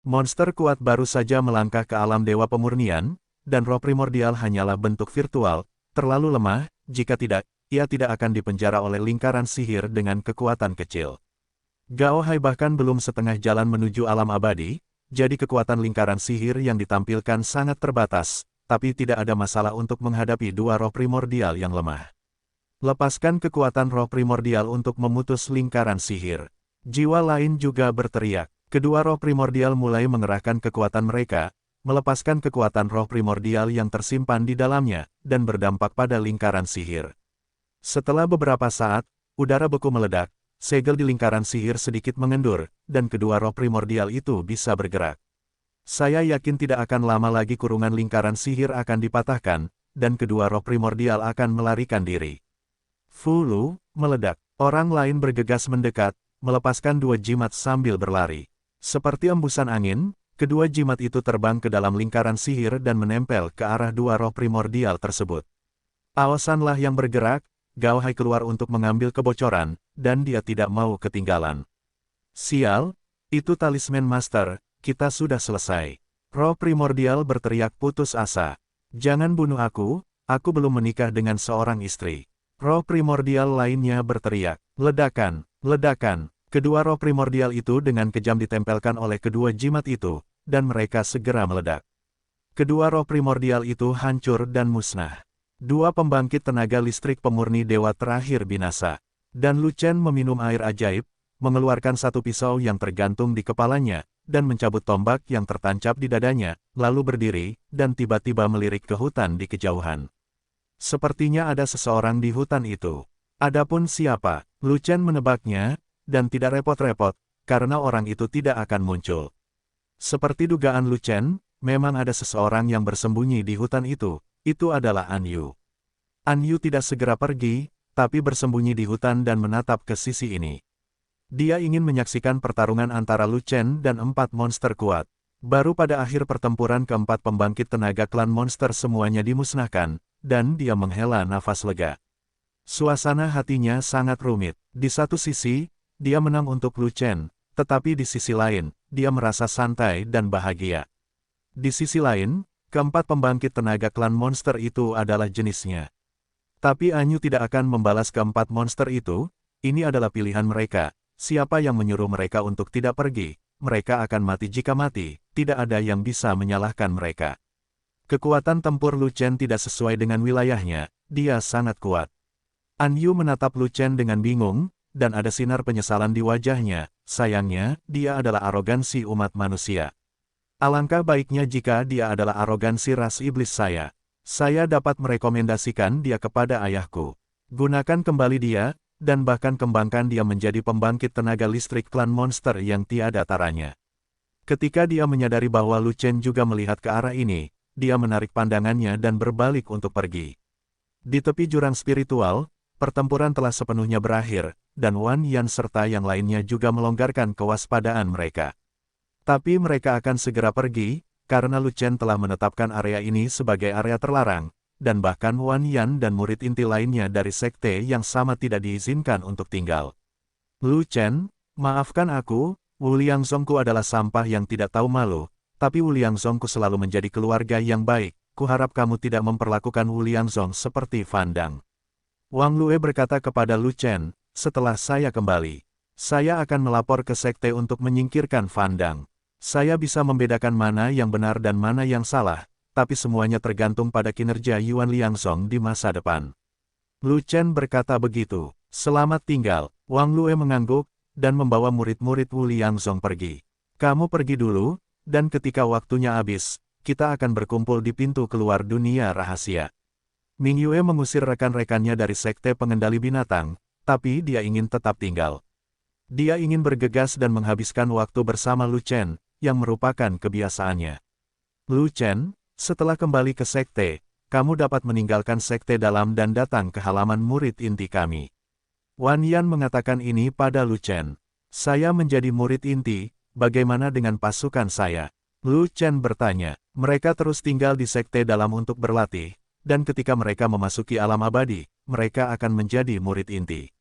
Monster kuat baru saja melangkah ke alam dewa pemurnian, dan roh primordial hanyalah bentuk virtual, terlalu lemah, jika tidak, ia tidak akan dipenjara oleh lingkaran sihir dengan kekuatan kecil. Gao Hai bahkan belum setengah jalan menuju alam abadi, jadi kekuatan lingkaran sihir yang ditampilkan sangat terbatas, tapi tidak ada masalah untuk menghadapi dua roh primordial yang lemah. Lepaskan kekuatan roh primordial untuk memutus lingkaran sihir. Jiwa lain juga berteriak. Kedua roh primordial mulai mengerahkan kekuatan mereka, melepaskan kekuatan roh primordial yang tersimpan di dalamnya, dan berdampak pada lingkaran sihir. Setelah beberapa saat, udara beku meledak, segel di lingkaran sihir sedikit mengendur, dan kedua roh primordial itu bisa bergerak. Saya yakin tidak akan lama lagi kurungan lingkaran sihir akan dipatahkan, dan kedua roh primordial akan melarikan diri. Fulu, meledak. Orang lain bergegas mendekat, melepaskan dua jimat sambil berlari. Seperti embusan angin, kedua jimat itu terbang ke dalam lingkaran sihir dan menempel ke arah dua roh primordial tersebut. Awasanlah yang bergerak, Gao Hai keluar untuk mengambil kebocoran, dan dia tidak mau ketinggalan. Sial, itu talisman master, kita sudah selesai. Roh primordial berteriak putus asa. Jangan bunuh aku belum menikah dengan seorang istri. Roh primordial lainnya berteriak, ledakan, ledakan. Kedua roh primordial itu dengan kejam ditempelkan oleh kedua jimat itu, dan mereka segera meledak. Kedua roh primordial itu hancur dan musnah. Dua pembangkit tenaga listrik pemurni dewa terakhir binasa. Dan Lu Chen meminum air ajaib, mengeluarkan satu pisau yang tergantung di kepalanya, dan mencabut tombak yang tertancap di dadanya, lalu berdiri, dan tiba-tiba melirik ke hutan di kejauhan. Sepertinya ada seseorang di hutan itu. Adapun siapa, Lu Chen menebaknya, dan tidak repot-repot, karena orang itu tidak akan muncul. Seperti dugaan Lu Chen, memang ada seseorang yang bersembunyi di hutan itu adalah An Yu. An Yu tidak segera pergi, tapi bersembunyi di hutan dan menatap ke sisi ini. Dia ingin menyaksikan pertarungan antara Lu Chen dan 4 monster kuat. Baru pada akhir pertempuran keempat pembangkit tenaga klan monster semuanya dimusnahkan, dan dia menghela nafas lega. Suasana hatinya sangat rumit. Di satu sisi, dia menang untuk Lu Chen, tetapi di sisi lain, dia merasa santai dan bahagia. Di sisi lain, keempat pembangkit tenaga klan monster itu adalah jenisnya. Tapi An Yu tidak akan membalas keempat monster itu, ini adalah pilihan mereka, siapa yang menyuruh mereka untuk tidak pergi, mereka akan mati jika mati, tidak ada yang bisa menyalahkan mereka. Kekuatan tempur Lu Chen tidak sesuai dengan wilayahnya, dia sangat kuat. An Yu menatap Lu Chen dengan bingung, dan ada sinar penyesalan di wajahnya, sayangnya, dia adalah arogansi umat manusia. Alangkah baiknya jika dia adalah arogansi ras iblis saya. Saya dapat merekomendasikan dia kepada ayahku. Gunakan kembali dia, dan bahkan kembangkan dia menjadi pembangkit tenaga listrik klan monster yang tiada taranya. Ketika dia menyadari bahwa Lu Chen juga melihat ke arah ini, dia menarik pandangannya dan berbalik untuk pergi. Di tepi jurang spiritual, pertempuran telah sepenuhnya berakhir, dan Wan Yan serta yang lainnya juga melonggarkan kewaspadaan mereka. Tapi mereka akan segera pergi, karena Lu Chen telah menetapkan area ini sebagai area terlarang, dan bahkan Wan Yan dan murid inti lainnya dari sekte yang sama tidak diizinkan untuk tinggal. Lu Chen, maafkan aku, Wu Liangzongku adalah sampah yang tidak tahu malu, tapi Wu Liangzongku selalu menjadi keluarga yang baik, kuharap kamu tidak memperlakukan Wu Liangzong seperti Fandang. Wang Lue berkata kepada Lu Chen, setelah saya kembali, saya akan melapor ke sekte untuk menyingkirkan Fandang. Saya bisa membedakan mana yang benar dan mana yang salah, tapi semuanya tergantung pada kinerja Yuan Liangzong di masa depan. Lu Chen berkata begitu. Selamat tinggal, Wang Lue mengangguk, dan membawa murid-murid Wu Liangzong pergi. Kamu pergi dulu, dan ketika waktunya habis, kita akan berkumpul di pintu keluar dunia rahasia. Ming Yue mengusir rekan-rekannya dari sekte pengendali binatang, tapi dia ingin tetap tinggal. Dia ingin bergegas dan menghabiskan waktu bersama Lu Chen, yang merupakan kebiasaannya. Lu Chen, setelah kembali ke sekte, kamu dapat meninggalkan sekte dalam dan datang ke halaman murid inti kami. Wan Yan mengatakan ini pada Lu Chen. Saya menjadi murid inti, bagaimana dengan pasukan saya? Lu Chen bertanya. Mereka terus tinggal di sekte dalam untuk berlatih, dan ketika mereka memasuki alam abadi, mereka akan menjadi murid inti.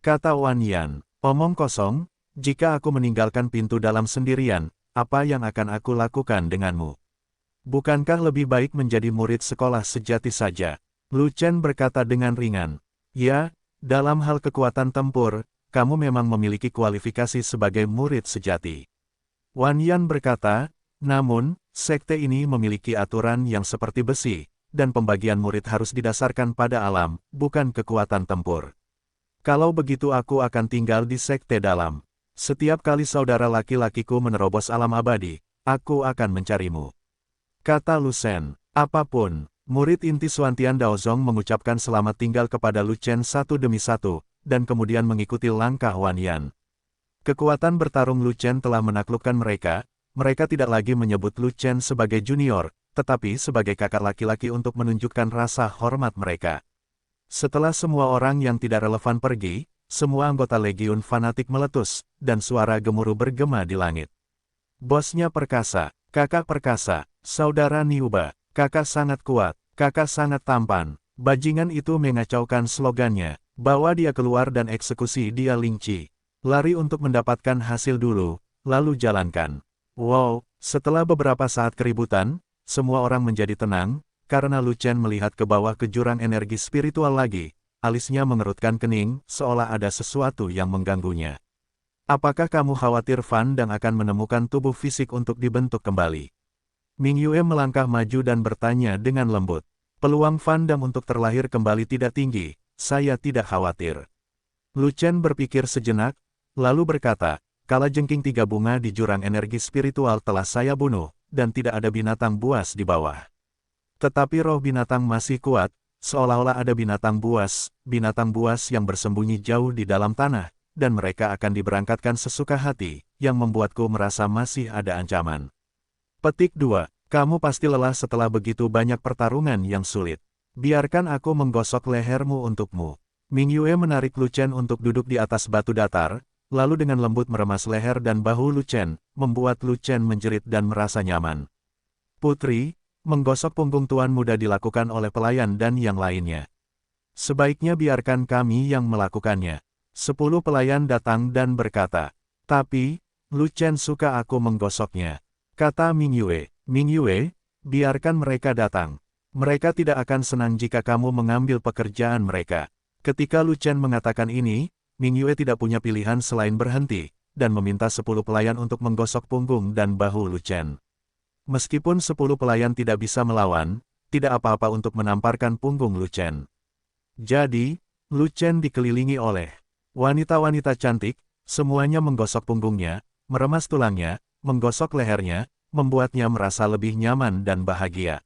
Kata Wan Yan, omong kosong, jika aku meninggalkan pintu dalam sendirian, apa yang akan aku lakukan denganmu? Bukankah lebih baik menjadi murid sekolah sejati saja? Lu Chen berkata dengan ringan. Ya, dalam hal kekuatan tempur, kamu memang memiliki kualifikasi sebagai murid sejati. Wan Yan berkata, namun, sekte ini memiliki aturan yang seperti besi, dan pembagian murid harus didasarkan pada alam, bukan kekuatan tempur. Kalau begitu aku akan tinggal di sekte dalam. Setiap kali saudara laki-lakiku menerobos alam abadi, aku akan mencarimu. Kata Lu Shen, apapun, murid inti Xuantian Daozong mengucapkan selamat tinggal kepada Lu Chen satu demi satu, dan kemudian mengikuti langkah Wan Yan. Kekuatan bertarung Lu Chen telah menaklukkan mereka tidak lagi menyebut Lu Chen sebagai junior, tetapi sebagai kakak laki-laki untuk menunjukkan rasa hormat mereka. Setelah semua orang yang tidak relevan pergi, semua anggota Legiun fanatik meletus, dan suara gemuruh bergema di langit. Bosnya perkasa, kakak perkasa, saudara Niuba, kakak sangat kuat, kakak sangat tampan. Bajingan itu mengacaukan slogannya, bawa dia keluar dan eksekusi dia Ling Qi. Lari untuk mendapatkan hasil dulu, lalu jalankan. Wow, setelah beberapa saat keributan, semua orang menjadi tenang, karena Lu Chen melihat ke bawah ke jurang energi spiritual lagi, alisnya mengerutkan kening, seolah ada sesuatu yang mengganggunya. Apakah kamu khawatir Fan Dang akan menemukan tubuh fisik untuk dibentuk kembali? Ming Yue melangkah maju dan bertanya dengan lembut. Peluang Fan Dang untuk terlahir kembali tidak tinggi, saya tidak khawatir. Lu Chen berpikir sejenak, lalu berkata, kalajengking 3 bunga di jurang energi spiritual telah saya bunuh, dan tidak ada binatang buas di bawah. Tetapi roh binatang masih kuat, seolah-olah ada binatang buas yang bersembunyi jauh di dalam tanah, dan mereka akan diberangkatkan sesuka hati, yang membuatku merasa masih ada ancaman. Petik 2. Kamu pasti lelah setelah begitu banyak pertarungan yang sulit. Biarkan aku menggosok lehermu untukmu. Ming Yue menarik Lu Chen untuk duduk di atas batu datar, lalu dengan lembut meremas leher dan bahu Lu Chen, membuat Lu Chen menjerit dan merasa nyaman. Putri, menggosok punggung tuan muda dilakukan oleh pelayan dan yang lainnya. Sebaiknya biarkan kami yang melakukannya. 10 pelayan datang dan berkata, tapi, Lu Chen suka aku menggosoknya. Kata Ming Yue, biarkan mereka datang. Mereka tidak akan senang jika kamu mengambil pekerjaan mereka. Ketika Lu Chen mengatakan ini, Ming Yue tidak punya pilihan selain berhenti, dan meminta 10 pelayan untuk menggosok punggung dan bahu Lu Chen. Meskipun 10 pelayan tidak bisa melawan, tidak apa-apa untuk menamparkan punggung Lu Chen. Jadi, Lu Chen dikelilingi oleh wanita-wanita cantik, semuanya menggosok punggungnya, meremas tulangnya, menggosok lehernya, membuatnya merasa lebih nyaman dan bahagia.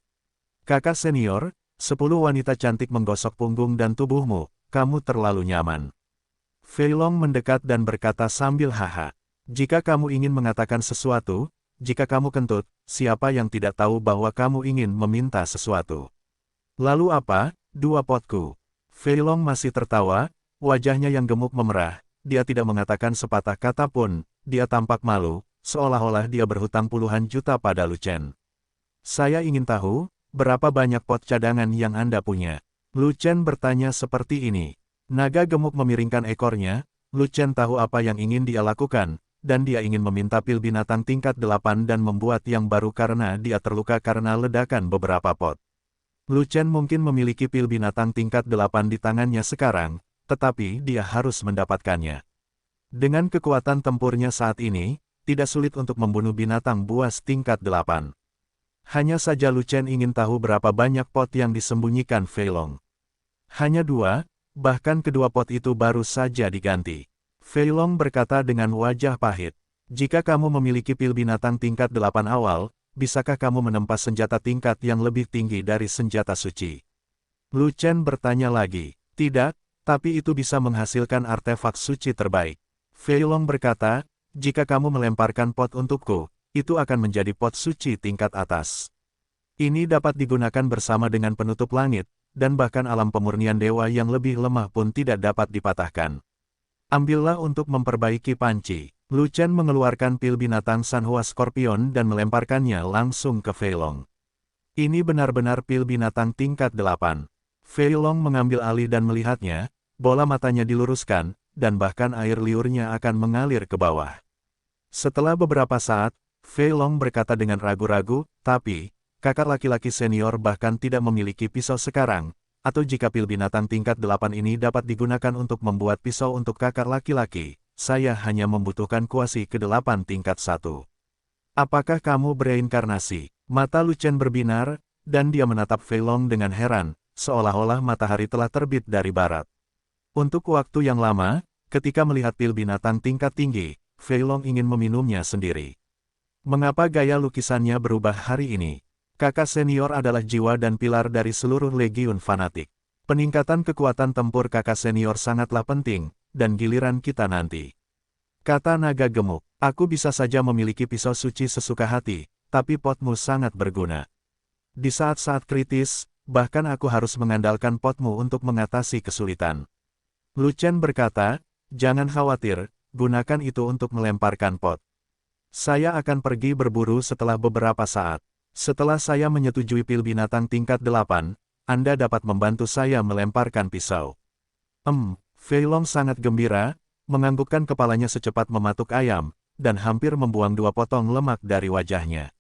Kakak senior, 10 wanita cantik menggosok punggung dan tubuhmu, kamu terlalu nyaman. Fei Long mendekat dan berkata sambil haha. Jika kamu ingin mengatakan sesuatu, jika kamu kentut, siapa yang tidak tahu bahwa kamu ingin meminta sesuatu? Lalu apa, 2 potku? Fei Long masih tertawa, wajahnya yang gemuk memerah, dia tidak mengatakan sepatah kata pun, dia tampak malu, seolah-olah dia berhutang puluhan juta pada Lu Chen. Saya ingin tahu, berapa banyak pot cadangan yang Anda punya? Lu Chen bertanya seperti ini. Naga gemuk memiringkan ekornya, Lu Chen tahu apa yang ingin dia lakukan, dan dia ingin meminta pil binatang tingkat 8 dan membuat yang baru karena dia terluka karena ledakan beberapa pot. Lu Chen mungkin memiliki pil binatang tingkat 8 di tangannya sekarang, tetapi dia harus mendapatkannya. Dengan kekuatan tempurnya saat ini, tidak sulit untuk membunuh binatang buas tingkat 8. Hanya saja Lu Chen ingin tahu berapa banyak pot yang disembunyikan Fei Long. Hanya 2, bahkan kedua pot itu baru saja diganti. Fei Long berkata dengan wajah pahit, jika kamu memiliki pil binatang tingkat 8 awal, bisakah kamu menempa senjata tingkat yang lebih tinggi dari senjata suci? Lu Chen bertanya lagi, tidak, tapi itu bisa menghasilkan artefak suci terbaik. Fei Long berkata, jika kamu melemparkan pot untukku, itu akan menjadi pot suci tingkat atas. Ini dapat digunakan bersama dengan penutup langit, dan bahkan alam pemurnian dewa yang lebih lemah pun tidak dapat dipatahkan. Ambillah untuk memperbaiki panci. Lu Chen mengeluarkan pil binatang Sanhua Scorpion dan melemparkannya langsung ke Fei Long. Ini benar-benar pil binatang tingkat 8. Fei Long mengambil alih dan melihatnya, bola matanya diluruskan, dan bahkan air liurnya akan mengalir ke bawah. Setelah beberapa saat, Fei Long berkata dengan ragu-ragu, tapi, kakak laki-laki senior bahkan tidak memiliki pisau sekarang, atau jika pil binatang tingkat 8 ini dapat digunakan untuk membuat pisau untuk kakak laki-laki, saya hanya membutuhkan kuasi ke-8 tingkat 1. Apakah kamu bereinkarnasi? Mata Lu Chen berbinar, dan dia menatap Fei Long dengan heran, seolah-olah matahari telah terbit dari barat. Untuk waktu yang lama, ketika melihat pil binatang tingkat tinggi, Fei Long ingin meminumnya sendiri. Mengapa gaya lukisannya berubah hari ini? Kakak senior adalah jiwa dan pilar dari seluruh legiun fanatik. Peningkatan kekuatan tempur kakak senior sangatlah penting, dan giliran kita nanti. Kata naga gemuk, aku bisa saja memiliki pisau suci sesuka hati, tapi potmu sangat berguna. Di saat-saat kritis, bahkan aku harus mengandalkan potmu untuk mengatasi kesulitan. Lu Chen berkata, jangan khawatir, gunakan itu untuk melemparkan pot. Saya akan pergi berburu setelah beberapa saat. Setelah saya menyetujui pil binatang tingkat 8, Anda dapat membantu saya melemparkan pisau. Fei Long sangat gembira, menganggukkan kepalanya secepat mematuk ayam, dan hampir membuang 2 potong lemak dari wajahnya.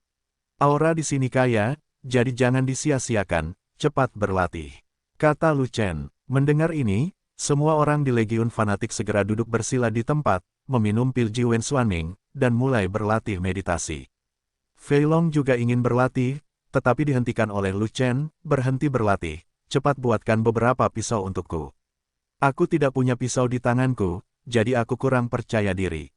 Aura di sini kaya, jadi jangan disia-siakan, cepat berlatih. Kata Lu Chen. Mendengar ini, semua orang di Legiun Fanatik segera duduk bersila di tempat, meminum pil Jiwen Xuanming, dan mulai berlatih meditasi. Fei Long juga ingin berlatih, tetapi dihentikan oleh Lu Chen, berhenti berlatih, cepat buatkan beberapa pisau untukku. Aku tidak punya pisau di tanganku, jadi aku kurang percaya diri.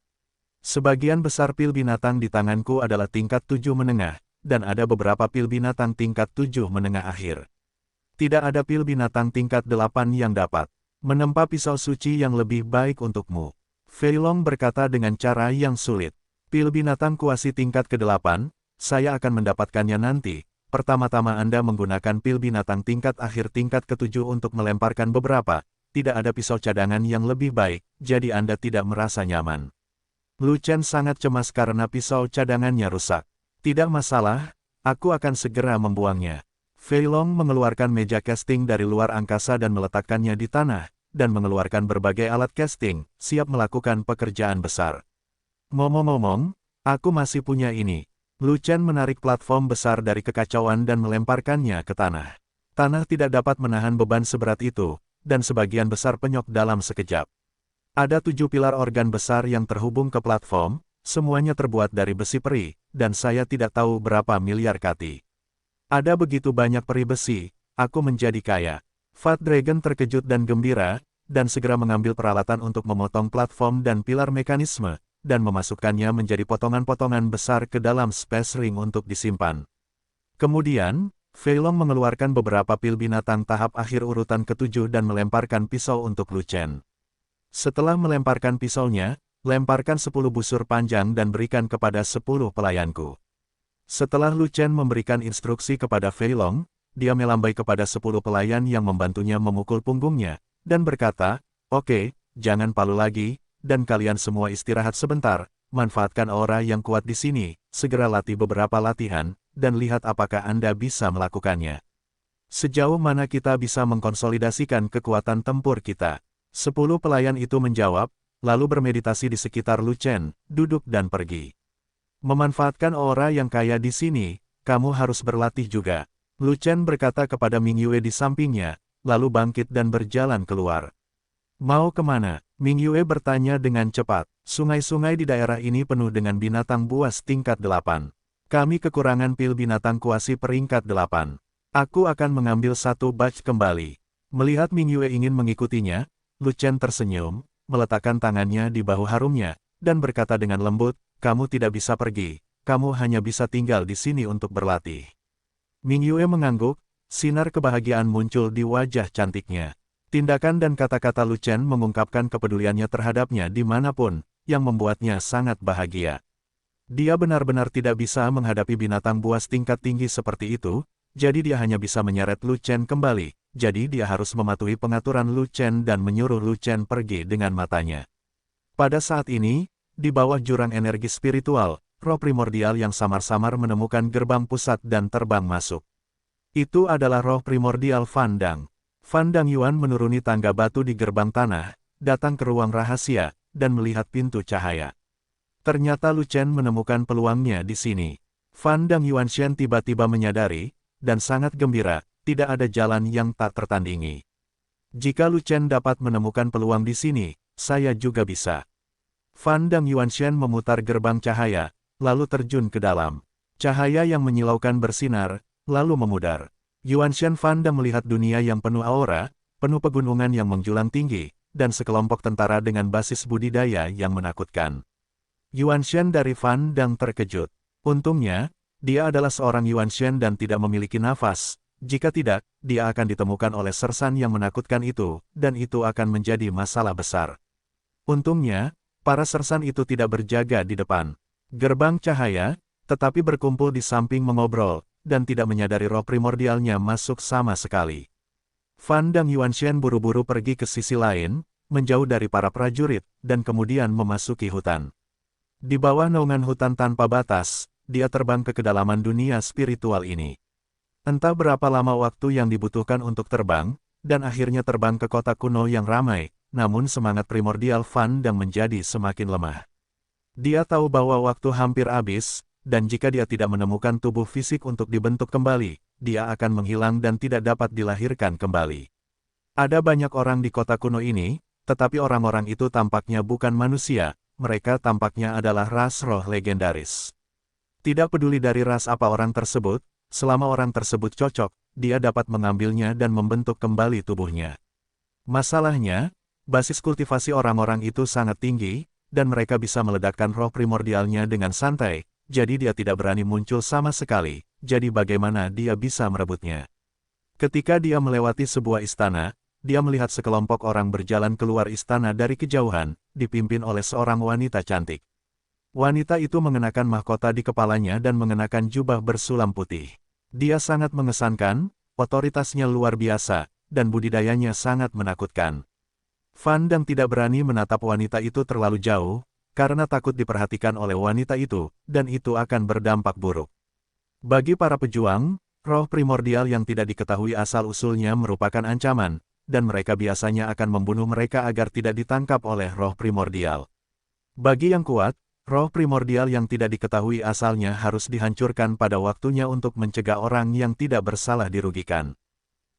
Sebagian besar pil binatang di tanganku adalah tingkat 7 menengah, dan ada beberapa pil binatang tingkat 7 menengah akhir. Tidak ada pil binatang tingkat 8 yang dapat menempa pisau suci yang lebih baik untukmu. Fei Long berkata dengan cara yang sulit. Pil binatang kuasi tingkat ke-8, saya akan mendapatkannya nanti. Pertama-tama Anda menggunakan pil binatang tingkat akhir tingkat ke-7 untuk melemparkan beberapa. Tidak ada pisau cadangan yang lebih baik, jadi Anda tidak merasa nyaman. Lu Chen sangat cemas karena pisau cadangannya rusak. Tidak masalah, aku akan segera membuangnya. Fei Long mengeluarkan meja casting dari luar angkasa dan meletakkannya di tanah, dan mengeluarkan berbagai alat casting, siap melakukan pekerjaan besar. Ngomong-ngomong, aku masih punya ini. Lu Chen menarik platform besar dari kekacauan dan melemparkannya ke tanah. Tanah tidak dapat menahan beban seberat itu, dan sebagian besar penyok dalam sekejap. Ada 7 pilar organ besar yang terhubung ke platform, semuanya terbuat dari besi peri, dan saya tidak tahu berapa miliar kati. Ada begitu banyak peri besi, aku menjadi kaya. Fat Dragon terkejut dan gembira, dan segera mengambil peralatan untuk memotong platform dan pilar mekanisme, dan memasukkannya menjadi potongan-potongan besar ke dalam space ring untuk disimpan. Kemudian, Fei Long mengeluarkan beberapa pil binatang tahap akhir urutan ke-7 dan melemparkan pisau untuk Lu Chen. Setelah melemparkan pisaunya, lemparkan 10 busur panjang dan berikan kepada 10 pelayanku. Setelah Lu Chen memberikan instruksi kepada Fei Long, dia melambai kepada 10 pelayan yang membantunya memukul punggungnya, dan berkata, "Oke, jangan palu lagi, dan kalian semua istirahat sebentar, manfaatkan aura yang kuat di sini, segera latih beberapa latihan, dan lihat apakah Anda bisa melakukannya. Sejauh mana kita bisa mengkonsolidasikan kekuatan tempur kita." 10 pelayan itu menjawab, lalu bermeditasi di sekitar Lu Chen, duduk dan pergi. Memanfaatkan aura yang kaya di sini, kamu harus berlatih juga. Lu Chen berkata kepada Ming Yue di sampingnya, lalu bangkit dan berjalan keluar. Mau kemana? Ming Yue bertanya dengan cepat. Sungai-sungai di daerah ini penuh dengan binatang buas tingkat 8. Kami kekurangan pil binatang kuasi peringkat 8. Aku akan mengambil 1 batch kembali. Melihat Ming Yue ingin mengikutinya, Lu Chen tersenyum, meletakkan tangannya di bahu harumnya, dan berkata dengan lembut, kamu tidak bisa pergi, kamu hanya bisa tinggal di sini untuk berlatih. Ming Yue mengangguk, sinar kebahagiaan muncul di wajah cantiknya. Tindakan dan kata-kata Lu Chen mengungkapkan kepeduliannya terhadapnya dimanapun, yang membuatnya sangat bahagia. Dia benar-benar tidak bisa menghadapi binatang buas tingkat tinggi seperti itu, jadi dia hanya bisa menyeret Lu Chen kembali, jadi dia harus mematuhi pengaturan Lu Chen dan menyuruh Lu Chen pergi dengan matanya. Pada saat ini, di bawah jurang energi spiritual, roh primordial yang samar-samar menemukan gerbang pusat dan terbang masuk. Itu adalah roh primordial Fan Dang. Fan Dang Yuan menuruni tangga batu di gerbang tanah, datang ke ruang rahasia, dan melihat pintu cahaya. Ternyata Lu Chen menemukan peluangnya di sini. Fan dan Yuanshan tiba-tiba menyadari, dan sangat gembira, tidak ada jalan yang tak tertandingi. Jika Lu Chen dapat menemukan peluang di sini, saya juga bisa. Fan dan Yuanshan memutar gerbang cahaya, lalu terjun ke dalam. Cahaya yang menyilaukan bersinar, lalu memudar. Yuanshan Fan dan melihat dunia yang penuh aura, penuh pegunungan yang menjulang tinggi, dan sekelompok tentara dengan basis budidaya yang menakutkan. Yuanshan dari Fan dan terkejut. Untungnya, dia adalah seorang Yuanshan dan tidak memiliki nafas. Jika tidak, dia akan ditemukan oleh sersan yang menakutkan itu, dan itu akan menjadi masalah besar. Untungnya, para sersan itu tidak berjaga di depan gerbang cahaya, tetapi berkumpul di samping mengobrol, dan tidak menyadari roh primordialnya masuk sama sekali. Fan dan Yuanshan buru-buru pergi ke sisi lain, menjauh dari para prajurit, dan kemudian memasuki hutan. Di bawah naungan hutan tanpa batas, dia terbang ke kedalaman dunia spiritual ini. Entah berapa lama waktu yang dibutuhkan untuk terbang, dan akhirnya terbang ke kota kuno yang ramai, namun semangat primordial Fan dan menjadi semakin lemah. Dia tahu bahwa waktu hampir habis, dan jika dia tidak menemukan tubuh fisik untuk dibentuk kembali, dia akan menghilang dan tidak dapat dilahirkan kembali. Ada banyak orang di kota kuno ini, tetapi orang-orang itu tampaknya bukan manusia, mereka tampaknya adalah ras roh legendaris. Tidak peduli dari ras apa orang tersebut, selama orang tersebut cocok, dia dapat mengambilnya dan membentuk kembali tubuhnya. Masalahnya, basis kultivasi orang-orang itu sangat tinggi, dan mereka bisa meledakkan roh primordialnya dengan santai, jadi dia tidak berani muncul sama sekali, jadi bagaimana dia bisa merebutnya. Ketika dia melewati sebuah istana, dia melihat sekelompok orang berjalan keluar istana dari kejauhan, dipimpin oleh seorang wanita cantik. Wanita itu mengenakan mahkota di kepalanya dan mengenakan jubah bersulam putih. Dia sangat mengesankan, otoritasnya luar biasa, dan budidayanya sangat menakutkan. Fan Dang tidak berani menatap wanita itu terlalu jauh, karena takut diperhatikan oleh wanita itu, dan itu akan berdampak buruk. Bagi para pejuang, roh primordial yang tidak diketahui asal-usulnya merupakan ancaman, dan mereka biasanya akan membunuh mereka agar tidak ditangkap oleh roh primordial. Bagi yang kuat, roh primordial yang tidak diketahui asalnya harus dihancurkan pada waktunya untuk mencegah orang yang tidak bersalah dirugikan.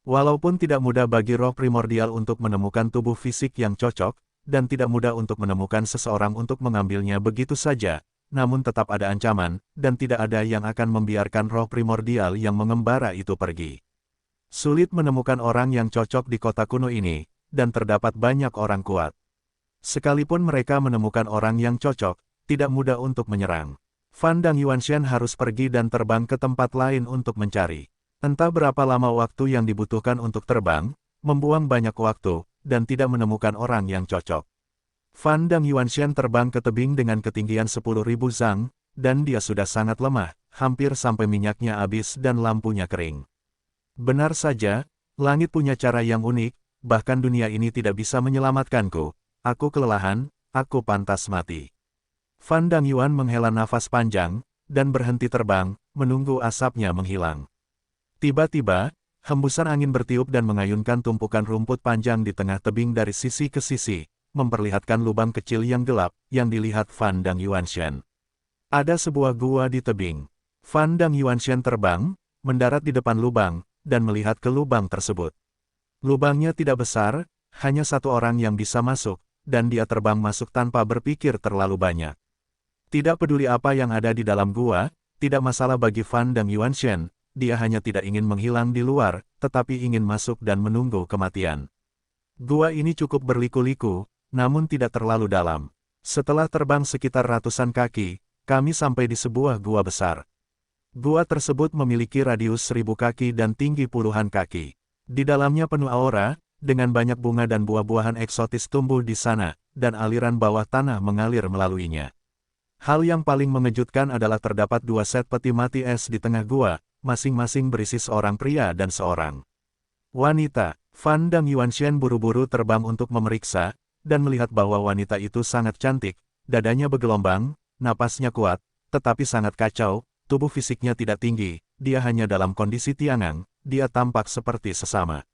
Walaupun tidak mudah bagi roh primordial untuk menemukan tubuh fisik yang cocok, dan tidak mudah untuk menemukan seseorang untuk mengambilnya begitu saja, namun tetap ada ancaman, dan tidak ada yang akan membiarkan roh primordial yang mengembara itu pergi. Sulit menemukan orang yang cocok di kota kuno ini, dan terdapat banyak orang kuat. Sekalipun mereka menemukan orang yang cocok, tidak mudah untuk menyerang. Fan dan Yuanshan harus pergi dan terbang ke tempat lain untuk mencari. Entah berapa lama waktu yang dibutuhkan untuk terbang, membuang banyak waktu, dan tidak menemukan orang yang cocok. Fan dan Yuanshan terbang ke tebing dengan ketinggian 10.000 zang, dan dia sudah sangat lemah, hampir sampai minyaknya habis dan lampunya kering. Benar saja, langit punya cara yang unik, bahkan dunia ini tidak bisa menyelamatkanku. Aku kelelahan, aku pantas mati. Fan dan Yuan menghela nafas panjang, dan berhenti terbang, menunggu asapnya menghilang. Tiba-tiba, hembusan angin bertiup dan mengayunkan tumpukan rumput panjang di tengah tebing dari sisi ke sisi, memperlihatkan lubang kecil yang gelap, yang dilihat Fan dan Yuanshan. Ada sebuah gua di tebing. Fan dan Yuanshan terbang, mendarat di depan lubang, dan melihat ke lubang tersebut. Lubangnya tidak besar, hanya satu orang yang bisa masuk, dan dia terbang masuk tanpa berpikir terlalu banyak. Tidak peduli apa yang ada di dalam gua, tidak masalah bagi Fan dan Yuanshan, dia hanya tidak ingin menghilang di luar, tetapi ingin masuk dan menunggu kematian. Gua ini cukup berliku-liku, namun tidak terlalu dalam. Setelah terbang sekitar ratusan kaki, kami sampai di sebuah gua besar. Gua tersebut memiliki radius 1000 kaki dan tinggi puluhan kaki. Di dalamnya penuh aura, dengan banyak bunga dan buah-buahan eksotis tumbuh di sana, dan aliran bawah tanah mengalir melaluinya. Hal yang paling mengejutkan adalah terdapat 2 set peti mati es di tengah gua, masing-masing berisi seorang pria dan seorang wanita. Fan dan Yuanshan buru-buru terbang untuk memeriksa, dan melihat bahwa wanita itu sangat cantik, dadanya bergelombang, napasnya kuat, tetapi sangat kacau. Tubuh fisiknya tidak tinggi, dia hanya dalam kondisi tiangang, dia tampak seperti sesama.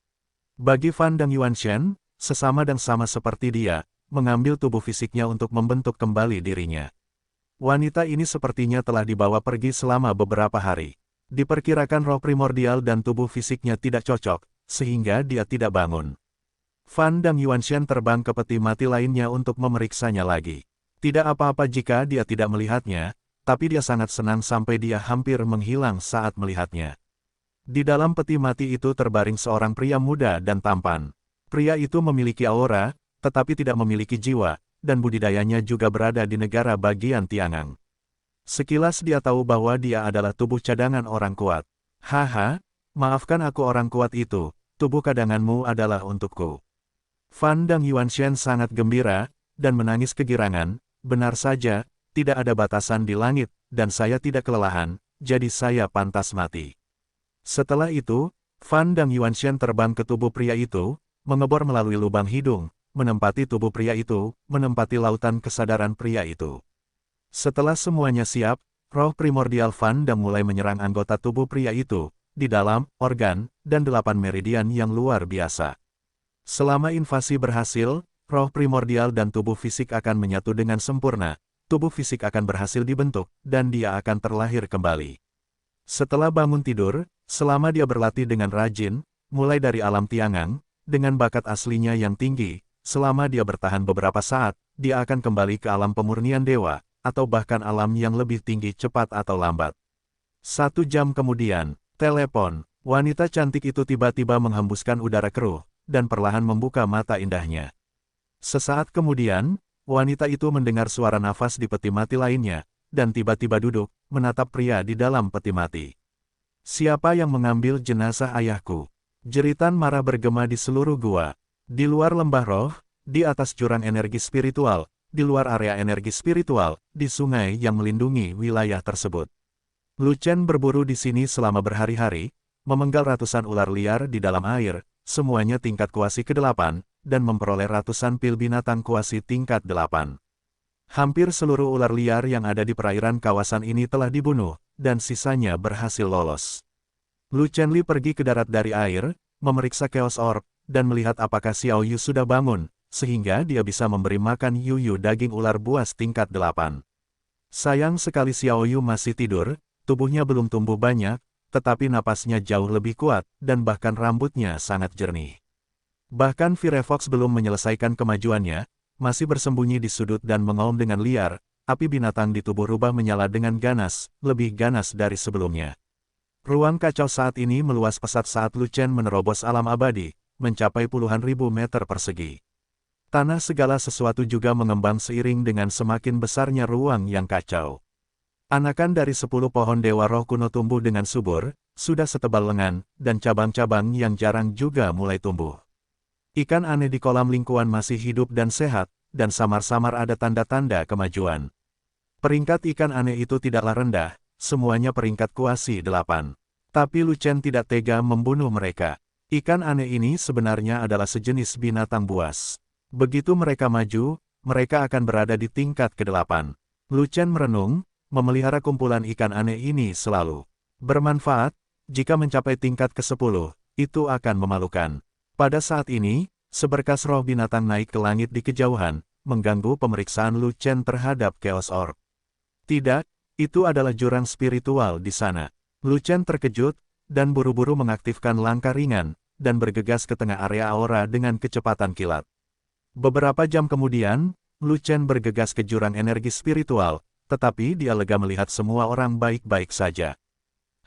Bagi Fan dan Yuanshan, sesama dan sama seperti dia, mengambil tubuh fisiknya untuk membentuk kembali dirinya. Wanita ini sepertinya telah dibawa pergi selama beberapa hari. Diperkirakan roh primordial dan tubuh fisiknya tidak cocok, sehingga dia tidak bangun. Fan dan Yuanshan terbang ke peti mati lainnya untuk memeriksanya lagi. Tidak apa-apa jika dia tidak melihatnya, tapi dia sangat senang sampai dia hampir menghilang saat melihatnya. Di dalam peti mati itu terbaring seorang pria muda dan tampan. Pria itu memiliki aura, tetapi tidak memiliki jiwa, dan budidayanya juga berada di negara bagian Tiangang. Sekilas dia tahu bahwa dia adalah tubuh cadangan orang kuat. Haha, maafkan aku orang kuat itu, tubuh cadanganmu adalah untukku. Fan dan Yuanshan sangat gembira, dan menangis kegirangan, benar saja, tidak ada batasan di langit, dan saya tidak kelelahan, jadi saya pantas mati. Setelah itu, Fan dan Yuanshan terbang ke tubuh pria itu, mengebor melalui lubang hidung, menempati tubuh pria itu, menempati lautan kesadaran pria itu. Setelah semuanya siap, roh primordial Fan dan mulai menyerang anggota tubuh pria itu, di dalam, organ, dan 8 meridian yang luar biasa. Selama invasi berhasil, roh primordial dan tubuh fisik akan menyatu dengan sempurna, tubuh fisik akan berhasil dibentuk, dan dia akan terlahir kembali. Setelah bangun tidur, selama dia berlatih dengan rajin, mulai dari alam Tiangang, dengan bakat aslinya yang tinggi, selama dia bertahan beberapa saat, dia akan kembali ke alam pemurnian dewa, atau bahkan alam yang lebih tinggi cepat atau lambat. 1 jam kemudian, telepon, wanita cantik itu tiba-tiba menghembuskan udara keruh, dan perlahan membuka mata indahnya. Sesaat kemudian, wanita itu mendengar suara nafas di peti mati lainnya, dan tiba-tiba duduk, menatap pria di dalam peti mati. Siapa yang mengambil jenazah ayahku? Jeritan marah bergema di seluruh gua. Di luar lembah roh, di atas jurang energi spiritual, di luar area energi spiritual, di sungai yang melindungi wilayah tersebut. Lu Chen berburu di sini selama berhari-hari, memenggal ratusan ular liar di dalam air, semuanya tingkat kuasi ke-8, dan memperoleh ratusan pil binatang kuasi tingkat 8. Hampir seluruh ular liar yang ada di perairan kawasan ini telah dibunuh, dan sisanya berhasil lolos. Lu Chenli pergi ke darat dari air, memeriksa Chaos Orb, dan melihat apakah Xiao Yu sudah bangun, sehingga dia bisa memberi makan Yu daging ular buas tingkat 8. Sayang sekali Xiao Yu masih tidur, tubuhnya belum tumbuh banyak, tetapi napasnya jauh lebih kuat, dan bahkan rambutnya sangat jernih. Bahkan Firefox belum menyelesaikan kemajuannya, masih bersembunyi di sudut dan mengaum dengan liar, api binatang di tubuh rubah menyala dengan ganas, lebih ganas dari sebelumnya. Ruang kacau saat ini meluas pesat saat Lu Chen menerobos alam abadi, mencapai puluhan ribu meter persegi. Tanah segala sesuatu juga mengembang seiring dengan semakin besarnya ruang yang kacau. Anakan dari 10 pohon dewa roh kuno tumbuh dengan subur, sudah setebal lengan, dan cabang-cabang yang jarang juga mulai tumbuh. Ikan aneh di kolam lingkuan masih hidup dan sehat, dan samar-samar ada tanda-tanda kemajuan. Peringkat ikan aneh itu tidaklah rendah, semuanya peringkat kuasi 8. Tapi Lu Chen tidak tega membunuh mereka. Ikan aneh ini sebenarnya adalah sejenis binatang buas. Begitu mereka maju, mereka akan berada di tingkat ke-8. Lu Chen merenung, memelihara kumpulan ikan aneh ini selalu bermanfaat. Jika mencapai tingkat ke-10, itu akan memalukan. Pada saat ini, seberkas roh binatang naik ke langit di kejauhan, mengganggu pemeriksaan Lu Chen terhadap Chaos Orb. Tidak, itu adalah jurang spiritual di sana. Lu Chen terkejut, dan buru-buru mengaktifkan langkah ringan, dan bergegas ke tengah area aura dengan kecepatan kilat. Beberapa jam kemudian, Lu Chen bergegas ke jurang energi spiritual, tetapi dia lega melihat semua orang baik-baik saja.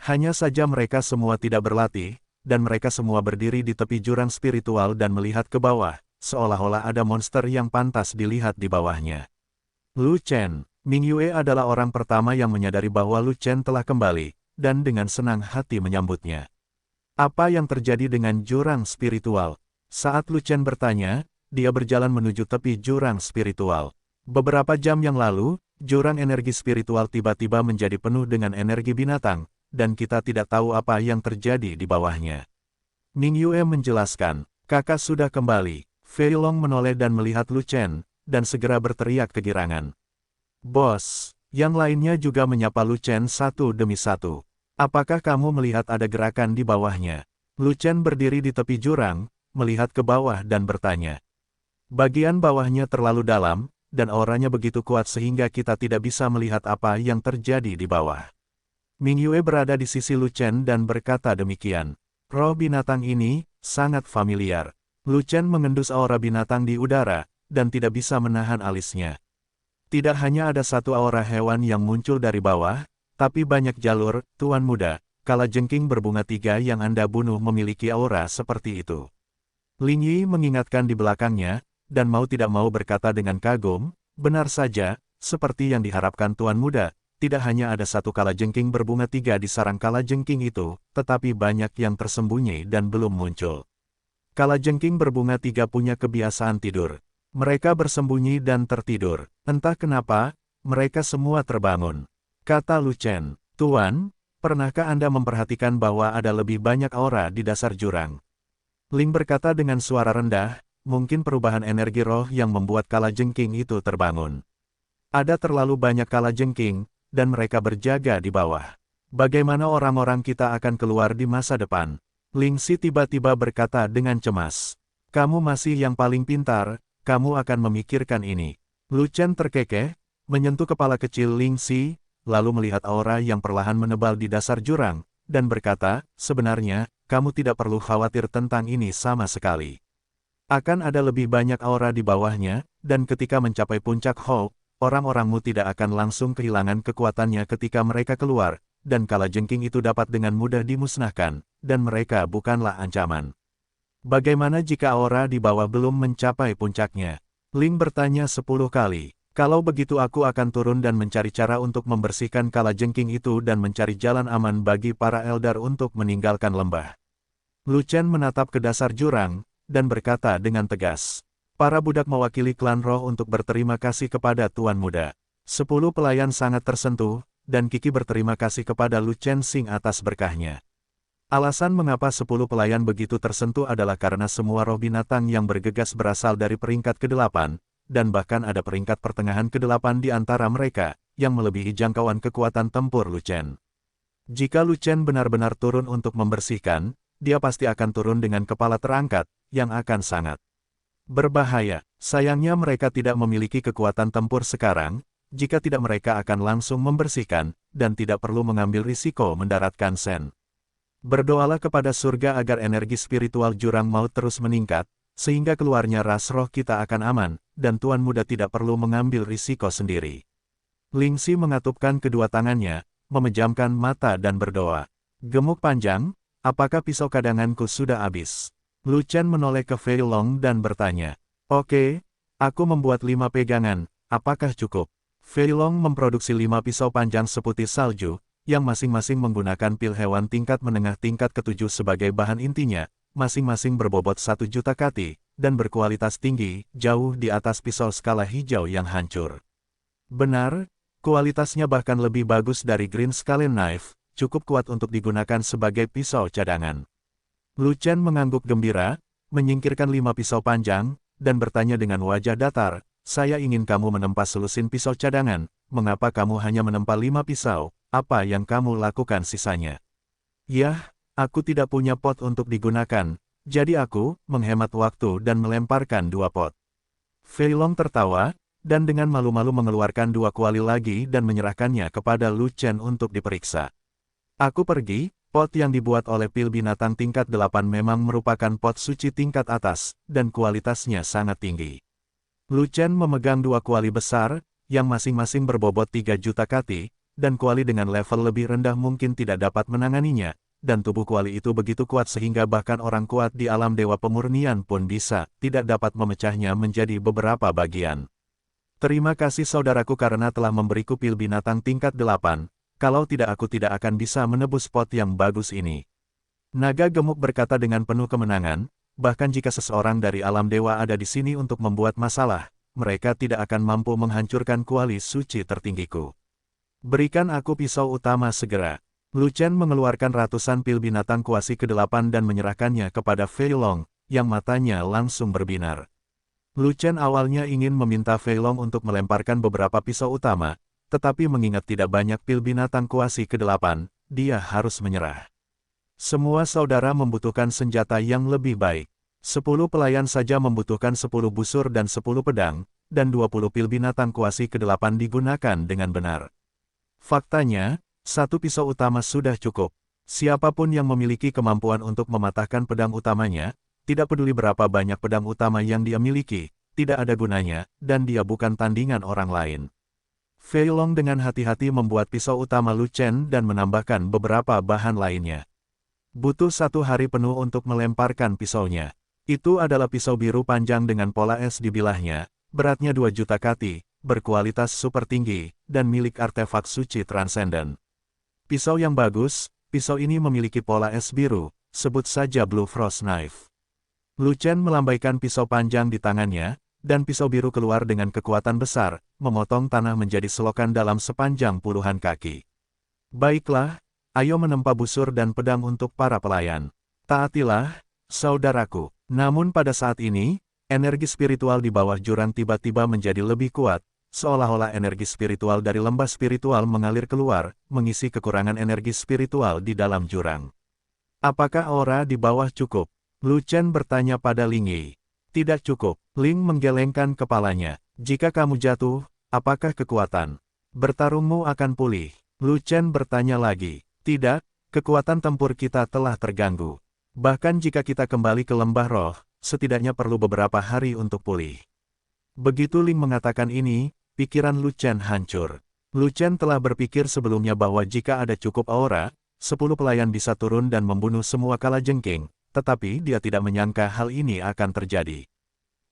Hanya saja mereka semua tidak berlatih, dan mereka semua berdiri di tepi jurang spiritual dan melihat ke bawah, seolah-olah ada monster yang pantas dilihat di bawahnya. Lu Chen, Ming Yue adalah orang pertama yang menyadari bahwa Lu Chen telah kembali, dan dengan senang hati menyambutnya. Apa yang terjadi dengan jurang spiritual? Saat Lu Chen bertanya, dia berjalan menuju tepi jurang spiritual. Beberapa jam yang lalu, jurang energi spiritual tiba-tiba menjadi penuh dengan energi binatang, dan kita tidak tahu apa yang terjadi di bawahnya. Ming Yue menjelaskan, kakak sudah kembali. Fei Long menoleh dan melihat Lu Chen, dan segera berteriak kegirangan. Bos, yang lainnya juga menyapa Lu Chen satu demi satu. Apakah kamu melihat ada gerakan di bawahnya? Lu Chen berdiri di tepi jurang, melihat ke bawah dan bertanya. Bagian bawahnya terlalu dalam, dan auranya begitu kuat sehingga kita tidak bisa melihat apa yang terjadi di bawah. Ming Yue berada di sisi Lu Chen dan berkata demikian. Roh binatang ini sangat familiar. Lu Chen mengendus aura binatang di udara, dan tidak bisa menahan alisnya. Tidak hanya ada satu aura hewan yang muncul dari bawah, tapi banyak jalur, Tuan Muda. Kalajengking berbunga 3 yang Anda bunuh memiliki aura seperti itu. Ling Yi mengingatkan di belakangnya, dan mau tidak mau berkata dengan kagum, benar saja, seperti yang diharapkan Tuan Muda, tidak hanya ada satu kalajengking berbunga 3 di sarang kalajengking itu, tetapi banyak yang tersembunyi dan belum muncul. Kalajengking berbunga 3 punya kebiasaan tidur. Mereka bersembunyi dan tertidur. Entah kenapa, mereka semua terbangun. Kata Lu Chen, Tuan, pernahkah Anda memperhatikan bahwa ada lebih banyak aura di dasar jurang? Ling berkata dengan suara rendah, mungkin perubahan energi roh yang membuat kalajengking itu terbangun. Ada terlalu banyak kalajengking, dan mereka berjaga di bawah. Bagaimana orang-orang kita akan keluar di masa depan? Ling Si tiba-tiba berkata dengan cemas. Kamu masih yang paling pintar, kamu akan memikirkan ini. Lu Chen terkekeh, menyentuh kepala kecil Ling Si, lalu melihat aura yang perlahan menebal di dasar jurang, dan berkata, sebenarnya, kamu tidak perlu khawatir tentang ini sama sekali. Akan ada lebih banyak aura di bawahnya, dan ketika mencapai puncak Hawk, orang-orangmu tidak akan langsung kehilangan kekuatannya ketika mereka keluar, dan kalajengking itu dapat dengan mudah dimusnahkan, dan mereka bukanlah ancaman. Bagaimana jika aura di bawah belum mencapai puncaknya? Ling bertanya 10 kali. Kalau begitu aku akan turun dan mencari cara untuk membersihkan kalajengking itu dan mencari jalan aman bagi para Eldar untuk meninggalkan lembah. Lu Chen menatap ke dasar jurang, dan berkata dengan tegas. Para budak mewakili klan roh untuk berterima kasih kepada Tuan Muda. 10 pelayan sangat tersentuh, dan Kiki berterima kasih kepada Lu Chen Xing atas berkahnya. Alasan mengapa 10 pelayan begitu tersentuh adalah karena semua roh binatang yang bergegas berasal dari peringkat ke-8, dan bahkan ada peringkat pertengahan ke-8 di antara mereka, yang melebihi jangkauan kekuatan tempur Lu Chen. Jika Lu Chen benar-benar turun untuk membersihkan, dia pasti akan turun dengan kepala terangkat, yang akan sangat berbahaya. Sayangnya mereka tidak memiliki kekuatan tempur sekarang, jika tidak mereka akan langsung membersihkan, dan tidak perlu mengambil risiko mendaratkan Sen. Berdoalah kepada surga agar energi spiritual jurang maut terus meningkat, sehingga keluarnya ras roh kita akan aman, dan Tuan Muda tidak perlu mengambil risiko sendiri. Ling Si mengatupkan kedua tangannya, memejamkan mata dan berdoa. Gemuk panjang, apakah pisau kadanganku sudah habis? Lu Chen menoleh ke Fei Long dan bertanya. Oke, aku membuat 5 pegangan, apakah cukup? Fei Long memproduksi 5 pisau panjang seputih salju, yang masing-masing menggunakan pil hewan tingkat menengah tingkat ke-7 sebagai bahan intinya, masing-masing berbobot 1 juta kati, dan berkualitas tinggi, jauh di atas pisau skala hijau yang hancur. Benar, kualitasnya bahkan lebih bagus dari Green Scale Knife, cukup kuat untuk digunakan sebagai pisau cadangan. Lu Chen mengangguk gembira, menyingkirkan 5 pisau panjang, dan bertanya dengan wajah datar, saya ingin kamu menempa selusin pisau cadangan, mengapa kamu hanya menempa 5 pisau, apa yang kamu lakukan sisanya? Yah, aku tidak punya pot untuk digunakan, jadi aku menghemat waktu dan melemparkan 2 pot. Fei Long tertawa, dan dengan malu-malu mengeluarkan 2 kuali lagi dan menyerahkannya kepada Lu Chen untuk diperiksa. Aku pergi, pot yang dibuat oleh pil binatang tingkat 8 memang merupakan pot suci tingkat atas, dan kualitasnya sangat tinggi. Lu Chen memegang 2 kuali besar, yang masing-masing berbobot 3 juta kati, dan kuali dengan level lebih rendah mungkin tidak dapat menanganinya, dan tubuh kuali itu begitu kuat sehingga bahkan orang kuat di alam dewa pemurnian pun tidak dapat memecahnya menjadi beberapa bagian. Terima kasih saudaraku karena telah memberiku pil binatang tingkat 8, kalau tidak aku tidak akan bisa menebus pot yang bagus ini. Naga gemuk berkata dengan penuh kemenangan, bahkan jika seseorang dari alam dewa ada di sini untuk membuat masalah, mereka tidak akan mampu menghancurkan kuali suci tertinggiku. Berikan aku pisau utama segera. Lu Chen mengeluarkan ratusan pil binatang kuasi ke-8 dan menyerahkannya kepada Fei Long, yang matanya langsung berbinar. Lu Chen awalnya ingin meminta Fei Long untuk melemparkan beberapa pisau utama, tetapi mengingat tidak banyak pil binatang kuasi ke-8, dia harus menyerah. Semua saudara membutuhkan senjata yang lebih baik. 10 pelayan saja membutuhkan 10 busur dan 10 pedang, dan 20 pil binatang kuasi ke-8 digunakan dengan benar. Faktanya, satu pisau utama sudah cukup. Siapapun yang memiliki kemampuan untuk mematahkan pedang utamanya, tidak peduli berapa banyak pedang utama yang dia miliki, tidak ada gunanya, dan dia bukan tandingan orang lain. Fei Long dengan hati-hati membuat pisau utama Lu Chen dan menambahkan beberapa bahan lainnya. Butuh 1 hari penuh untuk melemparkan pisaunya. Itu adalah pisau biru panjang dengan pola es di bilahnya, beratnya 2 juta kati, berkualitas super tinggi, dan milik artefak suci transenden. Pisau yang bagus, pisau ini memiliki pola es biru, sebut saja Blue Frost Knife. Lu Chen melambaikan pisau panjang di tangannya, dan pisau biru keluar dengan kekuatan besar, memotong tanah menjadi selokan dalam sepanjang puluhan kaki. Baiklah, ayo menempa busur dan pedang untuk para pelayan. Taatilah, saudaraku. Namun pada saat ini, energi spiritual di bawah jurang tiba-tiba menjadi lebih kuat, seolah-olah energi spiritual dari lembah spiritual mengalir keluar, mengisi kekurangan energi spiritual di dalam jurang. Apakah aura di bawah cukup? Lu Chen bertanya pada Ling Yi. Tidak cukup. Ling menggelengkan kepalanya. Jika kamu jatuh, apakah kekuatan bertarungmu akan pulih? Lu Chen bertanya lagi. Tidak, kekuatan tempur kita telah terganggu. Bahkan jika kita kembali ke lembah roh, setidaknya perlu beberapa hari untuk pulih. Begitu Ling mengatakan ini, pikiran Lu Chen hancur. Lu Chen telah berpikir sebelumnya bahwa jika ada cukup aura, 10 pelayan bisa turun dan membunuh semua kalajengking, tetapi dia tidak menyangka hal ini akan terjadi.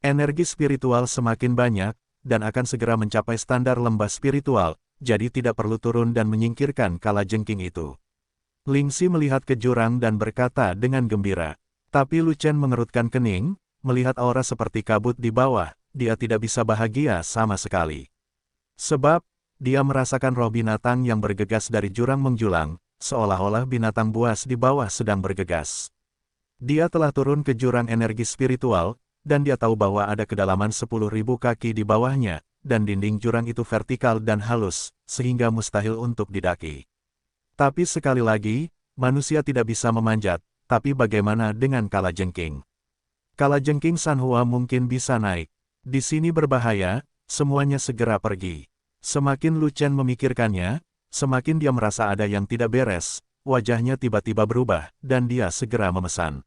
Energi spiritual semakin banyak, dan akan segera mencapai standar lembah spiritual, jadi tidak perlu turun dan menyingkirkan kalajengking itu. Ling Xi melihat ke jurang dan berkata dengan gembira. Tapi Lu Chen mengerutkan kening, melihat aura seperti kabut di bawah, dia tidak bisa bahagia sama sekali. Sebab, dia merasakan roh binatang yang bergegas dari jurang menjulang, seolah-olah binatang buas di bawah sedang bergegas. Dia telah turun ke jurang energi spiritual, dan dia tahu bahwa ada kedalaman 10.000 kaki di bawahnya, dan dinding jurang itu vertikal dan halus, sehingga mustahil untuk didaki. Tapi sekali lagi, manusia tidak bisa memanjat, tapi bagaimana dengan kalajengking? Kalajengking Sanhua mungkin bisa naik. Di sini berbahaya, semuanya segera pergi. Semakin Lu Chen memikirkannya, semakin dia merasa ada yang tidak beres, wajahnya tiba-tiba berubah, dan dia segera memesan.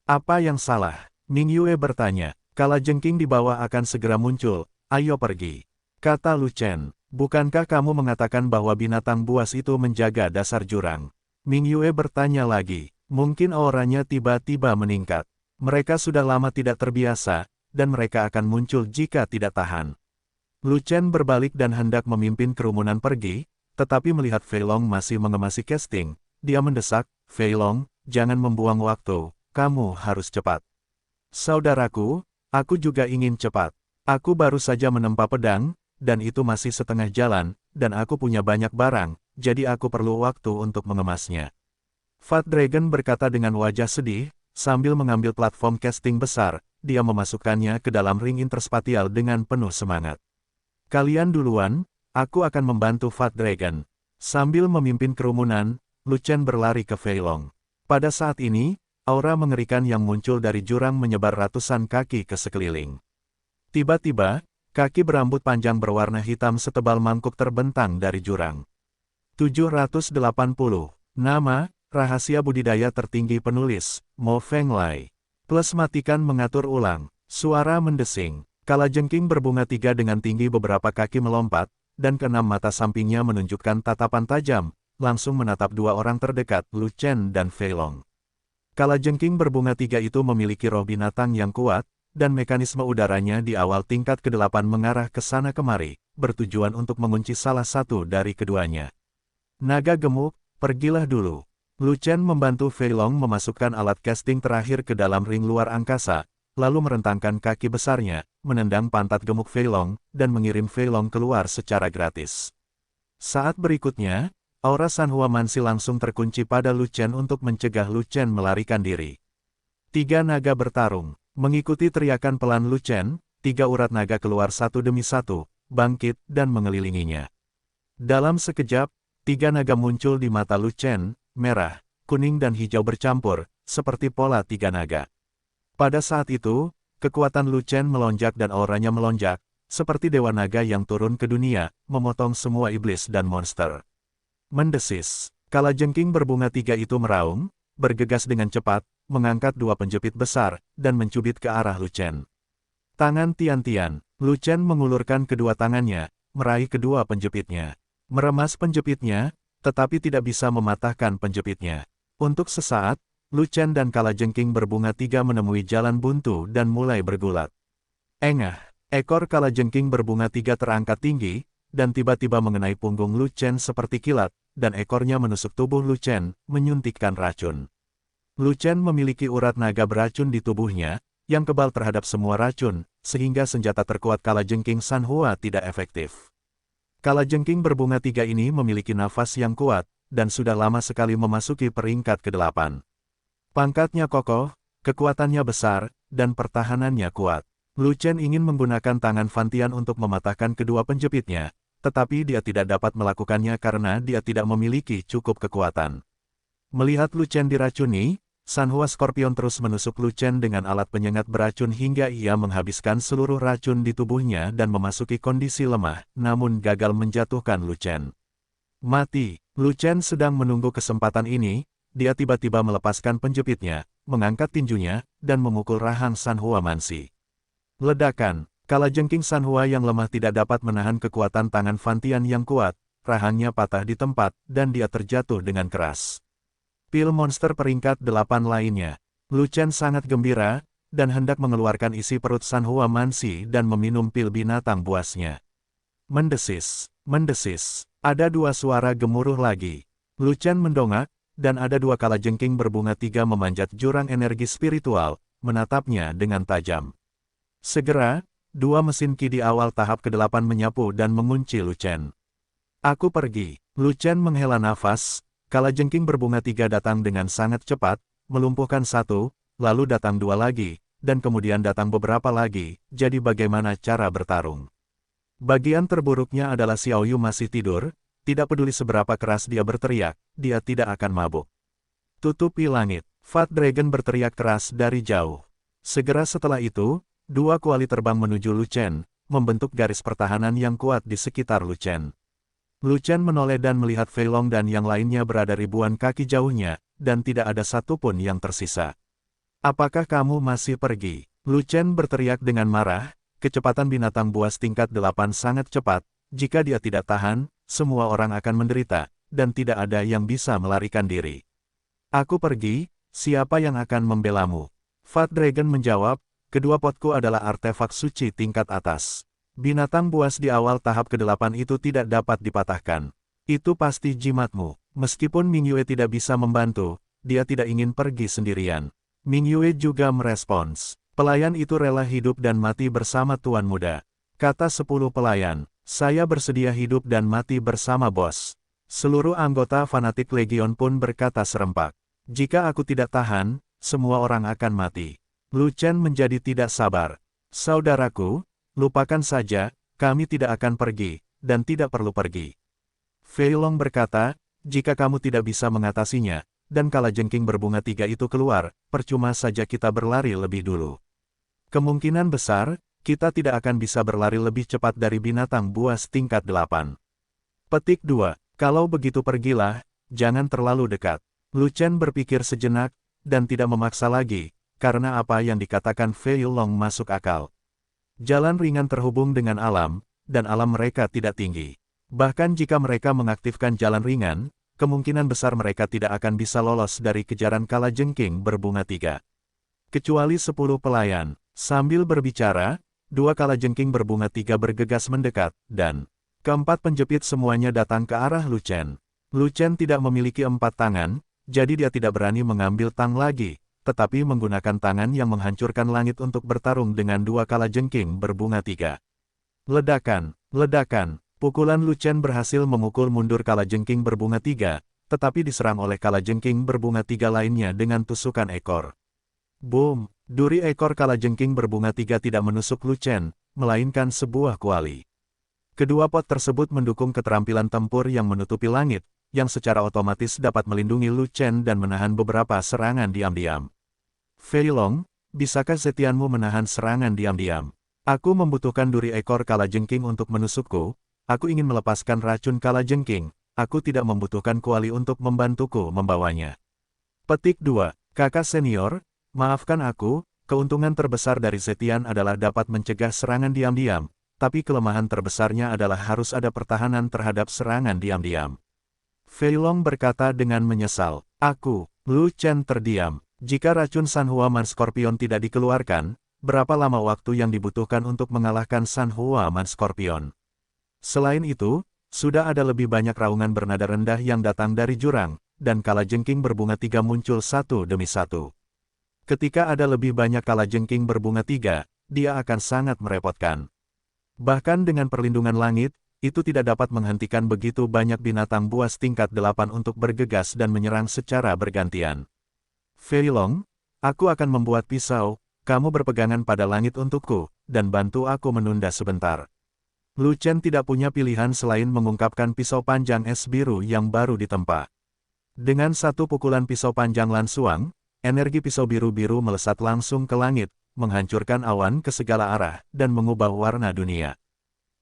Apa yang salah? Ning Yue bertanya. Kalajengking di bawah akan segera muncul, ayo pergi. Kata Lu Chen, bukankah kamu mengatakan bahwa binatang buas itu menjaga dasar jurang? Ning Yue bertanya lagi, mungkin auranya tiba-tiba meningkat. Mereka sudah lama tidak terbiasa, dan mereka akan muncul jika tidak tahan. Lu Chen berbalik dan hendak memimpin kerumunan pergi, tetapi melihat Fei Long masih mengemasi casting, dia mendesak, Fei Long, jangan membuang waktu, kamu harus cepat. Saudaraku, aku juga ingin cepat. Aku baru saja menempa pedang, dan itu masih setengah jalan, dan aku punya banyak barang, jadi aku perlu waktu untuk mengemasnya. Fat Dragon berkata dengan wajah sedih, sambil mengambil platform casting besar, dia memasukkannya ke dalam ring interspatial dengan penuh semangat. Kalian duluan, aku akan membantu Fat Dragon. Sambil memimpin kerumunan, Lu Chen berlari ke Fei Long. Pada saat ini, aura mengerikan yang muncul dari jurang menyebar ratusan kaki ke sekeliling. Tiba-tiba, kaki berambut panjang berwarna hitam setebal mangkuk terbentang dari jurang. 780. Nama, rahasia budidaya tertinggi penulis, Mo Feng Lai. Plus matikan mengatur ulang. Suara mendesing. Kalajengking berbunga 3 dengan tinggi beberapa kaki melompat, dan keenam mata sampingnya menunjukkan tatapan tajam, langsung menatap 2 orang terdekat, Lu Chen dan Fei Long. Kalajengking berbunga 3 itu memiliki roh binatang yang kuat, dan mekanisme udaranya di awal tingkat ke-8 mengarah ke sana kemari, bertujuan untuk mengunci salah satu dari keduanya. Naga gemuk, pergilah dulu. Lu Chen membantu Fei Long memasukkan alat casting terakhir ke dalam ring luar angkasa, lalu merentangkan kaki besarnya, menendang pantat gemuk Fei Long, dan mengirim Fei Long keluar secara gratis. Saat berikutnya, aura Sanhua Mansi langsung terkunci pada Lu Chen untuk mencegah Lu Chen melarikan diri. 3 naga bertarung. Mengikuti teriakan pelan Lu Chen, 3 urat naga keluar satu demi satu, bangkit dan mengelilinginya. Dalam sekejap, 3 naga muncul di mata Lu Chen, merah, kuning dan hijau bercampur, seperti pola 3 naga. Pada saat itu, kekuatan Lu Chen melonjak dan auranya melonjak, seperti Dewa Naga yang turun ke dunia, memotong semua iblis dan monster. Mendesis, kalajengking berbunga 3 itu meraung, bergegas dengan cepat, mengangkat 2 penjepit besar, dan mencubit ke arah Lu Chen. Tangan Tian-Tian, Lu Chen mengulurkan kedua tangannya, meraih kedua penjepitnya. Meremas penjepitnya, tetapi tidak bisa mematahkan penjepitnya. Untuk sesaat, Lu Chen dan kalajengking berbunga 3 menemui jalan buntu dan mulai bergulat. Engah, ekor kalajengking berbunga 3 terangkat tinggi, dan tiba-tiba mengenai punggung Lu Chen seperti kilat, dan ekornya menusuk tubuh Lu Chen, menyuntikkan racun. Lu Chen memiliki urat naga beracun di tubuhnya, yang kebal terhadap semua racun, sehingga senjata terkuat kalajengking Sanhua tidak efektif. Kalajengking berbunga 3 ini memiliki nafas yang kuat, dan sudah lama sekali memasuki peringkat ke-8. Pangkatnya kokoh, kekuatannya besar, dan pertahanannya kuat. Lu Chen ingin menggunakan tangan Fantian untuk mematahkan kedua penjepitnya, tetapi dia tidak dapat melakukannya karena dia tidak memiliki cukup kekuatan. Melihat Lu Chen diracuni, Sanhua Scorpion terus menusuk Lu Chen dengan alat penyengat beracun hingga ia menghabiskan seluruh racun di tubuhnya dan memasuki kondisi lemah, namun gagal menjatuhkan Lu Chen. Mati, Lu Chen sedang menunggu kesempatan ini, dia tiba-tiba melepaskan penjepitnya, mengangkat tinjunya, dan memukul rahang Sanhua Mansi. Ledakan, kalajengking Sanhua yang lemah tidak dapat menahan kekuatan tangan Fantian yang kuat, rahangnya patah di tempat, dan dia terjatuh dengan keras. Pil monster peringkat 8 lainnya. Lu Chen sangat gembira, dan hendak mengeluarkan isi perut Sanhua Mansi dan meminum pil binatang buasnya. Mendesis, mendesis, ada 2 suara gemuruh lagi. Lu Chen mendongak, dan ada 2 kalajengking berbunga 3 memanjat jurang energi spiritual, menatapnya dengan tajam. Segera, 2 mesin ki di awal tahap ke-8 menyapu dan mengunci Lu Chen. Aku pergi. Lu Chen menghela nafas, kalajengking berbunga 3 datang dengan sangat cepat, melumpuhkan 1, lalu datang 2 lagi, dan kemudian datang beberapa lagi, jadi bagaimana cara bertarung? Bagian terburuknya adalah Xiao Yu masih tidur, tidak peduli seberapa keras dia berteriak, dia tidak akan mabuk. Tutupi langit, Fat Dragon berteriak keras dari jauh. Segera setelah itu, 2 kuali terbang menuju Lu Chen, membentuk garis pertahanan yang kuat di sekitar Lu Chen. Lu Chen menoleh dan melihat Fei Long dan yang lainnya berada ribuan kaki jauhnya, dan tidak ada satupun yang tersisa. Apakah kamu masih pergi? Lu Chen berteriak dengan marah, kecepatan binatang buas tingkat 8 sangat cepat, jika dia tidak tahan, semua orang akan menderita, dan tidak ada yang bisa melarikan diri. Aku pergi, siapa yang akan membelamu? Fat Dragon menjawab, kedua potku adalah artefak suci tingkat atas. Binatang buas di awal tahap ke-8 itu tidak dapat dipatahkan. Itu pasti jimatmu. Meskipun Ming Yue tidak bisa membantu, dia tidak ingin pergi sendirian. Ming Yue juga merespons. Pelayan itu rela hidup dan mati bersama Tuan Muda. Kata 10 pelayan, saya bersedia hidup dan mati bersama bos. Seluruh anggota fanatik Legion pun berkata serempak. Jika aku tidak tahan, semua orang akan mati. Lu Chen menjadi tidak sabar. Saudaraku, lupakan saja, kami tidak akan pergi, dan tidak perlu pergi. Fei Long berkata, jika kamu tidak bisa mengatasinya, dan kalajengking berbunga 3 itu keluar, percuma saja kita berlari lebih dulu. Kemungkinan besar, kita tidak akan bisa berlari lebih cepat dari binatang buas tingkat 8. Petik 2. Kalau begitu pergilah, jangan terlalu dekat. Lu Chen berpikir sejenak, dan tidak memaksa lagi, karena apa yang dikatakan Fei Long masuk akal. Jalan ringan terhubung dengan alam, dan alam mereka tidak tinggi. Bahkan jika mereka mengaktifkan jalan ringan, kemungkinan besar mereka tidak akan bisa lolos dari kejaran kalajengking berbunga 3. Kecuali 10 pelayan. Sambil berbicara, 2 kalajengking berbunga 3 bergegas mendekat, dan keempat penjepit semuanya datang ke arah Lu Chen. Lu Chen tidak memiliki 4 tangan, jadi dia tidak berani mengambil tang lagi, tetapi menggunakan tangan yang menghancurkan langit untuk bertarung dengan 2 kalajengking berbunga 3. Ledakan, ledakan, pukulan Lu Chen berhasil memukul mundur kalajengking berbunga 3, tetapi diserang oleh kalajengking berbunga 3 lainnya dengan tusukan ekor. Boom, duri ekor kalajengking berbunga 3 tidak menusuk Lu Chen, melainkan sebuah kuali. Kedua pot tersebut mendukung keterampilan tempur yang menutupi langit, yang secara otomatis dapat melindungi Lu Chen dan menahan beberapa serangan diam-diam. Fei Long, bisakah Zetianmu menahan serangan diam-diam? Aku membutuhkan duri ekor kalajengking untuk menusukku, aku ingin melepaskan racun kalajengking, aku tidak membutuhkan kuali untuk membantuku membawanya. Petik 2. Kakak senior, maafkan aku, keuntungan terbesar dari Zetian adalah dapat mencegah serangan diam-diam, tapi kelemahan terbesarnya adalah harus ada pertahanan terhadap serangan diam-diam. Fei Long berkata dengan menyesal. Lu Chen terdiam. Jika racun Sanhua Man Scorpion tidak dikeluarkan, berapa lama waktu yang dibutuhkan untuk mengalahkan Sanhua Man Scorpion? Selain itu, sudah ada lebih banyak raungan bernada rendah yang datang dari jurang, dan kalajengking berbunga 3 muncul satu demi satu. Ketika ada lebih banyak kalajengking berbunga 3, dia akan sangat merepotkan. Bahkan dengan perlindungan langit, itu tidak dapat menghentikan begitu banyak binatang buas tingkat 8 untuk bergegas dan menyerang secara bergantian. Fei Long, aku akan membuat pisau, kamu berpegangan pada langit untukku, dan bantu aku menunda sebentar. Lu Chen tidak punya pilihan selain mengungkapkan pisau panjang es biru yang baru ditempa. Dengan satu pukulan pisau panjang lansuang, energi pisau biru-biru melesat langsung ke langit, menghancurkan awan ke segala arah, dan mengubah warna dunia.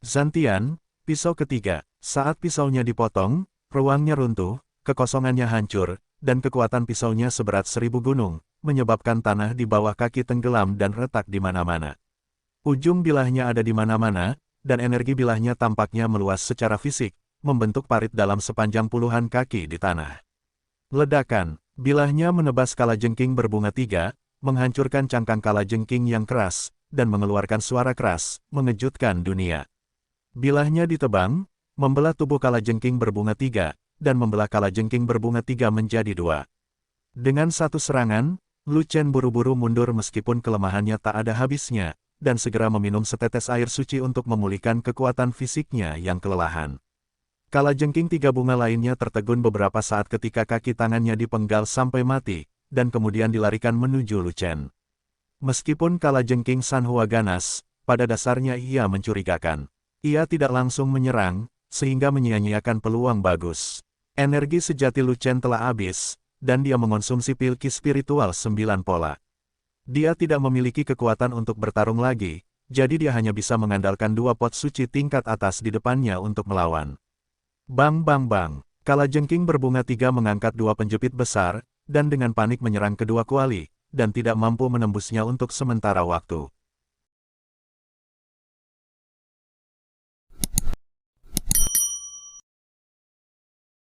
Zantian, pisau ketiga, saat pisaunya dipotong, ruangnya runtuh, kekosongannya hancur, dan kekuatan pisaunya seberat 1000 gunung, menyebabkan tanah di bawah kaki tenggelam dan retak di mana-mana. Ujung bilahnya ada di mana-mana, dan energi bilahnya tampaknya meluas secara fisik, membentuk parit dalam sepanjang puluhan kaki di tanah. Ledakan, bilahnya menebas kalajengking berbunga 3, menghancurkan cangkang kalajengking yang keras, dan mengeluarkan suara keras, mengejutkan dunia. Bilahnya ditebang, membelah tubuh kalajengking berbunga 3, dan membelah kalajengking berbunga 3 menjadi 2. Dengan satu serangan, Lu Chen buru-buru mundur meskipun kelemahannya tak ada habisnya, dan segera meminum setetes air suci untuk memulihkan kekuatan fisiknya yang kelelahan. Kalajengking 3 bunga lainnya tertegun beberapa saat ketika kaki tangannya dipenggal sampai mati, dan kemudian dilarikan menuju Lu Chen. Meskipun kalajengking Sanhua ganas, pada dasarnya ia mencurigakan. Ia tidak langsung menyerang, sehingga menyia-nyiakan peluang bagus. Energi sejati Lu Chen telah habis, dan dia mengonsumsi pilki spiritual 9 pola. Dia tidak memiliki kekuatan untuk bertarung lagi, jadi dia hanya bisa mengandalkan 2 pot suci tingkat atas di depannya untuk melawan. Bang bang bang, kalajengking berbunga 3 mengangkat 2 penjepit besar, dan dengan panik menyerang kedua kuali, dan tidak mampu menembusnya untuk sementara waktu.